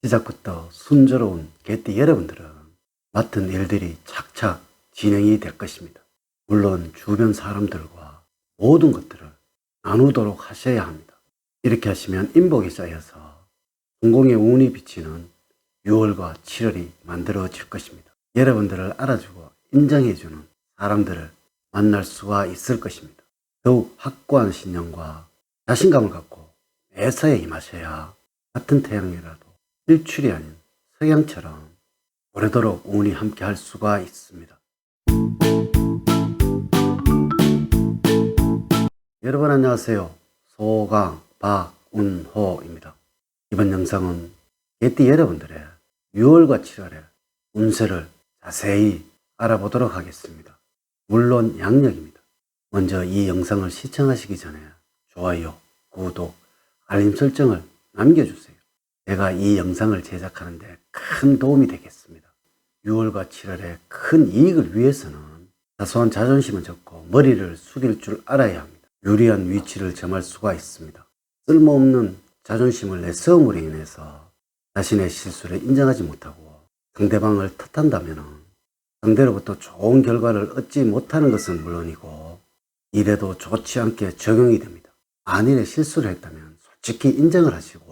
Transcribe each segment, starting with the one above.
시작부터 순조로운 개띠 여러분들은 맡은 일들이 착착 진행이 될 것입니다. 물론 주변 사람들과 모든 것들을 나누도록 하셔야 합니다. 이렇게 하시면 인복이 쌓여서 성공의 운이 비치는 6월과 7월이 만들어질 것입니다. 여러분들을 알아주고 인정해주는 사람들을 만날 수가 있을 것입니다. 더욱 확고한 신념과 자신감을 갖고 매사에 임하셔야 같은 태양이라도 일출이 아닌 석양처럼 오래도록 운이 함께 할 수가 있습니다. 여러분 안녕하세요. 소강 박운호입니다. 이번 영상은 개띠 여러분들의 6월과 7월의 운세를 자세히 알아보도록 하겠습니다. 물론 양력입니다. 먼저 이 영상을 시청하시기 전에 좋아요, 구독, 알림 설정을 남겨주세요. 제가 이 영상을 제작하는데 큰 도움이 되겠습니다. 6월과 7월의 큰 이익을 위해서는 사소한 자존심은 적고 머리를 숙일 줄 알아야 합니다. 유리한 위치를 점할 수가 있습니다. 쓸모없는 자존심을 내세움으로 인해서 자신의 실수를 인정하지 못하고 상대방을 탓한다면 상대로부터 좋은 결과를 얻지 못하는 것은 물론이고 이래도 좋지 않게 적용이 됩니다. 만일에 실수를 했다면 솔직히 인정을 하시고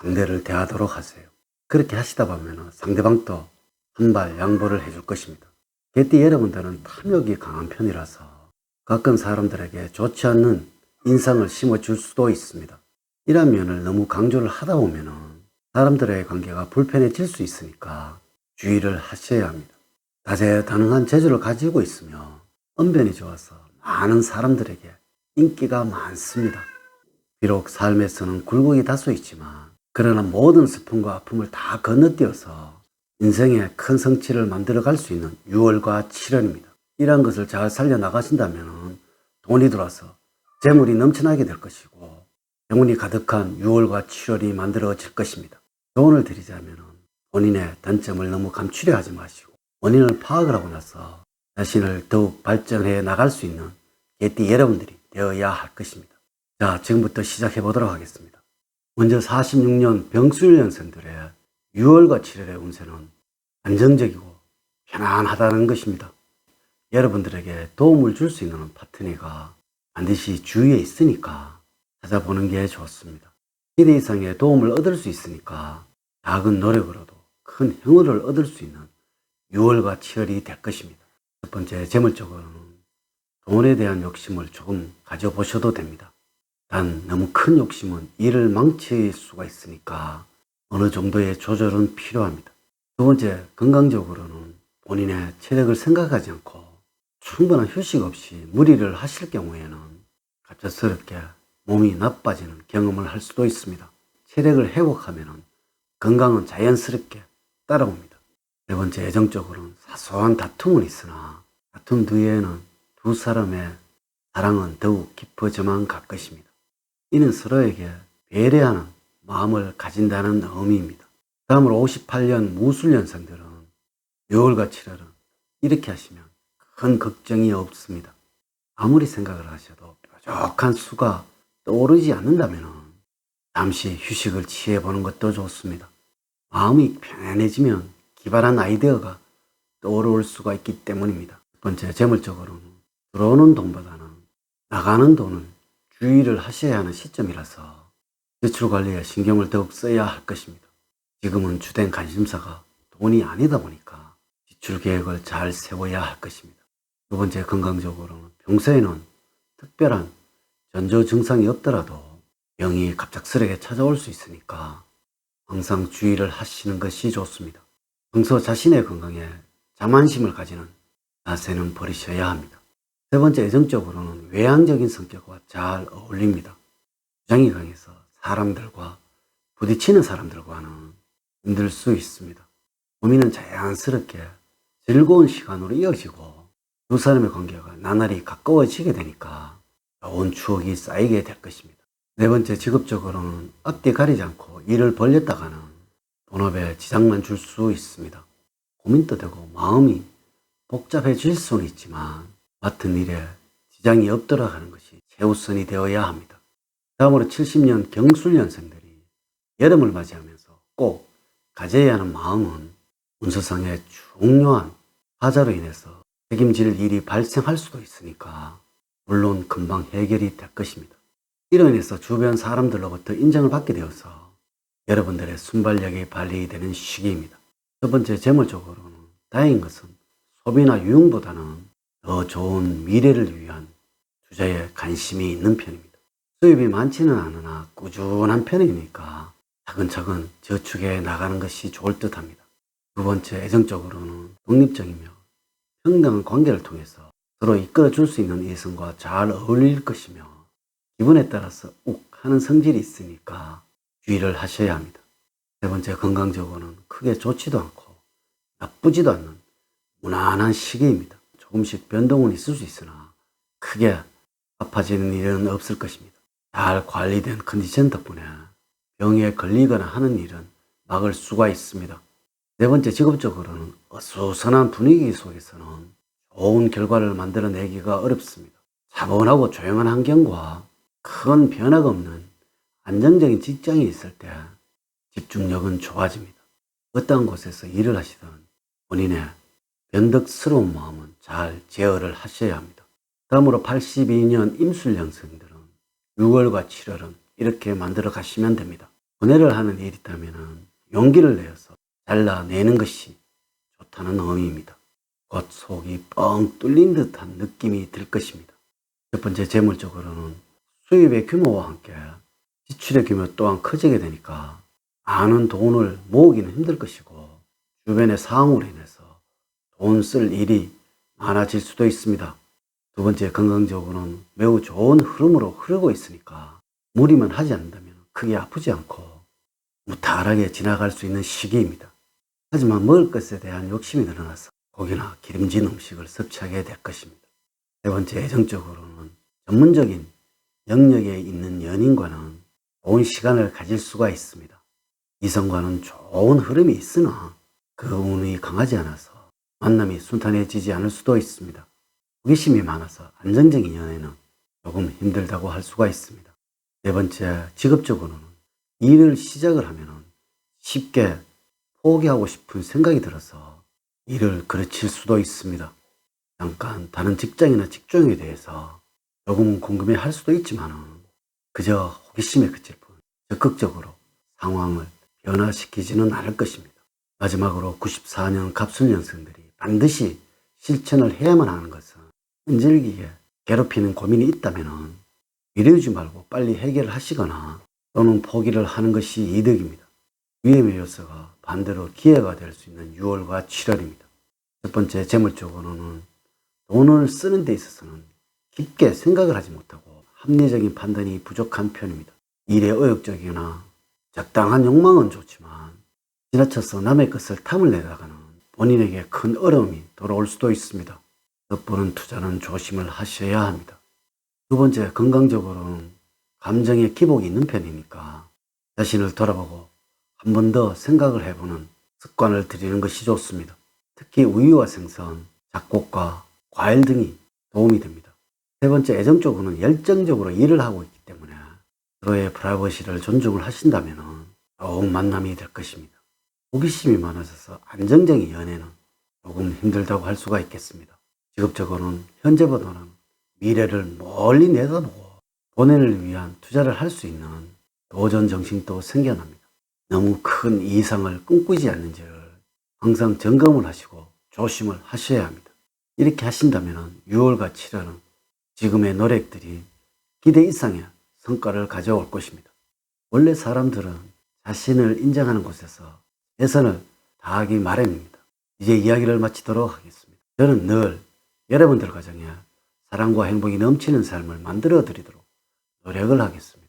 상대를 대하도록 하세요. 그렇게 하시다 보면 상대방도 한발 양보를 해줄 것입니다. 개띠 여러분들은 탐욕이 강한 편이라서 가끔 사람들에게 좋지 않는 인상을 심어줄 수도 있습니다. 이런 면을 너무 강조를 하다 보면 사람들의 관계가 불편해질 수 있으니까 주의를 하셔야 합니다. 다재다능한 재주를 가지고 있으며 언변이 좋아서 많은 사람들에게 인기가 많습니다. 비록 삶에서는 굴곡이 다소 있지만 그러나 모든 슬픔과 아픔을 다 건너뛰어서 인생의 큰 성취를 만들어갈 수 있는 6월과 7월입니다. 이러한 것을 잘 살려나가신다면 돈이 들어와서 재물이 넘쳐나게 될 것이고 영혼이 가득한 6월과 7월이 만들어질 것입니다. 조언을 드리자면 본인의 단점을 너무 감추려 하지 마시고 원인을 파악을 하고 나서 자신을 더욱 발전해 나갈 수 있는 개띠 여러분들이 되어야 할 것입니다. 자, 지금부터 시작해 보도록 하겠습니다. 먼저 46년 병술년생들의 6월과 7월의 운세는 안정적이고 편안하다는 것입니다. 여러분들에게 도움을 줄 수 있는 파트너가 반드시 주위에 있으니까 찾아보는 게 좋습니다. 기대 이상의 도움을 얻을 수 있으니까 작은 노력으로도 큰 행운을 얻을 수 있는 6월과 7월이 될 것입니다. 첫 번째, 재물적으로는 돈에 대한 욕심을 조금 가져보셔도 됩니다. 단 너무 큰 욕심은 일을 망칠 수가 있으니까 어느 정도의 조절은 필요합니다. 두 번째, 건강적으로는 본인의 체력을 생각하지 않고 충분한 휴식 없이 무리를 하실 경우에는 갑작스럽게 몸이 나빠지는 경험을 할 수도 있습니다. 체력을 회복하면 건강은 자연스럽게 따라옵니다. 네 번째, 애정적으로는 사소한 다툼은 있으나 다툼 뒤에는 두 사람의 사랑은 더욱 깊어져만 갈 것입니다. 이는 서로에게 배려하는 마음을 가진다는 의미입니다. 다음으로 58년 무술년생들은 6월과 7월은 이렇게 하시면 큰 걱정이 없습니다. 아무리 생각을 하셔도 뾰족한 수가 떠오르지 않는다면 잠시 휴식을 취해보는 것도 좋습니다. 마음이 편안해지면 기발한 아이디어가 떠오를 수가 있기 때문입니다. 첫 번째, 재물적으로는 들어오는 돈보다는 나가는 돈을 주의를 하셔야 하는 시점이라서 지출 관리에 신경을 더욱 써야 할 것입니다. 지금은 주된 관심사가 돈이 아니다 보니까 지출 계획을 잘 세워야 할 것입니다. 두 번째, 건강적으로는 평소에는 특별한 전조 증상이 없더라도 병이 갑작스럽게 찾아올 수 있으니까 항상 주의를 하시는 것이 좋습니다. 평소 자신의 건강에 자만심을 가지는 자세는 버리셔야 합니다. 세 번째, 애정적으로는 외향적인 성격과 잘 어울립니다. 주장이 강해서 사람들과 부딪히는 사람들과는 힘들 수 있습니다. 고민은 자연스럽게 즐거운 시간으로 이어지고 두 사람의 관계가 나날이 가까워지게 되니까 좋은 추억이 쌓이게 될 것입니다. 네 번째, 직업적으로는 앞뒤 가리지 않고 일을 벌렸다가는 본업에 지장만 줄 수 있습니다. 고민도 되고 마음이 복잡해질 수는 있지만 맡은 일에 지장이 없도록 하는 것이 최우선이 되어야 합니다. 다음으로 70년 경술년생들이 여름을 맞이하면서 꼭 가져야 하는 마음은 문서상의 중요한 하자로 인해서 책임질 일이 발생할 수도 있으니까 물론 금방 해결이 될 것입니다. 이로 인해서 주변 사람들로부터 인정을 받게 되어서 여러분들의 순발력이 발휘되는 시기입니다. 첫 번째, 재물적으로는 다행인 것은 소비나 유흥보다는 더 좋은 미래를 위한 투자에 관심이 있는 편입니다. 수입이 많지는 않으나 꾸준한 편이니까 차근차근 저축해 나가는 것이 좋을 듯 합니다. 두 번째, 애정적으로는 독립적이며 평등한 관계를 통해서 서로 이끌어줄 수 있는 이성과 잘 어울릴 것이며 기분에 따라서 욱 하는 성질이 있으니까 주의를 하셔야 합니다. 세 번째, 건강적으로는 크게 좋지도 않고 나쁘지도 않는 무난한 시기입니다. 조금씩 변동은 있을 수 있으나 크게 아파지는 일은 없을 것입니다. 잘 관리된 컨디션 덕분에 병에 걸리거나 하는 일은 막을 수가 있습니다. 네 번째, 직업적으로는 어수선한 분위기 속에서는 좋은 결과를 만들어내기가 어렵습니다. 차분하고 조용한 환경과 큰 변화가 없는 안정적인 직장이 있을 때 집중력은 좋아집니다. 어떠한 곳에서 일을 하시든 본인의 변덕스러운 마음은 잘 제어를 하셔야 합니다. 다음으로 82년 임술년생들은 6월과 7월은 이렇게 만들어 가시면 됩니다. 분해를 하는 일이 있다면 용기를 내어서 잘라내는 것이 좋다는 의미입니다. 곧 속이 뻥 뚫린 듯한 느낌이 들 것입니다. 첫 번째, 재물적으로는 수입의 규모와 함께 지출의 규모 또한 커지게 되니까 많은 돈을 모으기는 힘들 것이고 주변의 상황으로 인해서 돈 쓸 일이 많아질 수도 있습니다. 두 번째, 건강적으로는 매우 좋은 흐름으로 흐르고 있으니까 무리만 하지 않는다면 크게 아프지 않고 무탈하게 지나갈 수 있는 시기입니다. 하지만 먹을 것에 대한 욕심이 늘어나서 고기나 기름진 음식을 섭취하게 될 것입니다. 세 번째, 애정적으로는 전문적인 영역에 있는 연인과는 좋은 시간을 가질 수가 있습니다. 이성과는 좋은 흐름이 있으나 그 운이 강하지 않아서 만남이 순탄해지지 않을 수도 있습니다. 호기심이 많아서 안정적인 연애는 조금 힘들다고 할 수가 있습니다. 네 번째, 직업적으로는 일을 시작을 하면 쉽게 포기하고 싶은 생각이 들어서 일을 그르칠 수도 있습니다. 잠깐 다른 직장이나 직종에 대해서 조금은 궁금해 할 수도 있지만 그저 호기심에 그칠 뿐 적극적으로 상황을 변화시키지는 않을 것입니다. 마지막으로 94년 갑술년생들이 반드시 실천을 해야만 하는 것은 끈질기게 괴롭히는 고민이 있다면 미루지 말고 빨리 해결을 하시거나 또는 포기를 하는 것이 이득입니다. 위험의 요소가 반대로 기회가 될 수 있는 6월과 7월입니다. 첫 번째, 재물적으로는 돈을 쓰는 데 있어서는 깊게 생각을 하지 못하고 합리적인 판단이 부족한 편입니다. 일에 의욕적이거나 적당한 욕망은 좋지만 지나쳐서 남의 것을 탐을 내다가는 본인에게 큰 어려움이 돌아올 수도 있습니다. 덧보는 투자는 조심을 하셔야 합니다. 두 번째, 건강적으로는 감정의 기복이 있는 편이니까 자신을 돌아보고 한 번 더 생각을 해보는 습관을 들이는 것이 좋습니다. 특히 우유와 생선, 잡곡과 과일 등이 도움이 됩니다. 세 번째, 애정적으로는 열정적으로 일을 하고 있기 때문에 서로의 프라이버시를 존중을 하신다면 좋은 만남이 될 것입니다. 호기심이 많아져서 안정적인 연애는 조금 힘들다고 할 수가 있겠습니다. 직업적으로는 현재보다는 미래를 멀리 내다보고 본인을 위한 투자를 할 수 있는 도전 정신도 생겨납니다. 너무 큰 이상을 꿈꾸지 않는지를 항상 점검을 하시고 조심을 하셔야 합니다. 이렇게 하신다면 6월과 7월은 지금의 노력들이 기대 이상의 성과를 가져올 것입니다. 원래 사람들은 자신을 인정하는 곳에서 최선을 다하기 마련입니다. 이제 이야기를 마치도록 하겠습니다. 저는 늘 여러분들 가정에 사랑과 행복이 넘치는 삶을 만들어 드리도록 노력을 하겠습니다.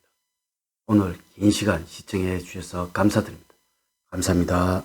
오늘 긴 시간 시청해 주셔서 감사드립니다. 감사합니다.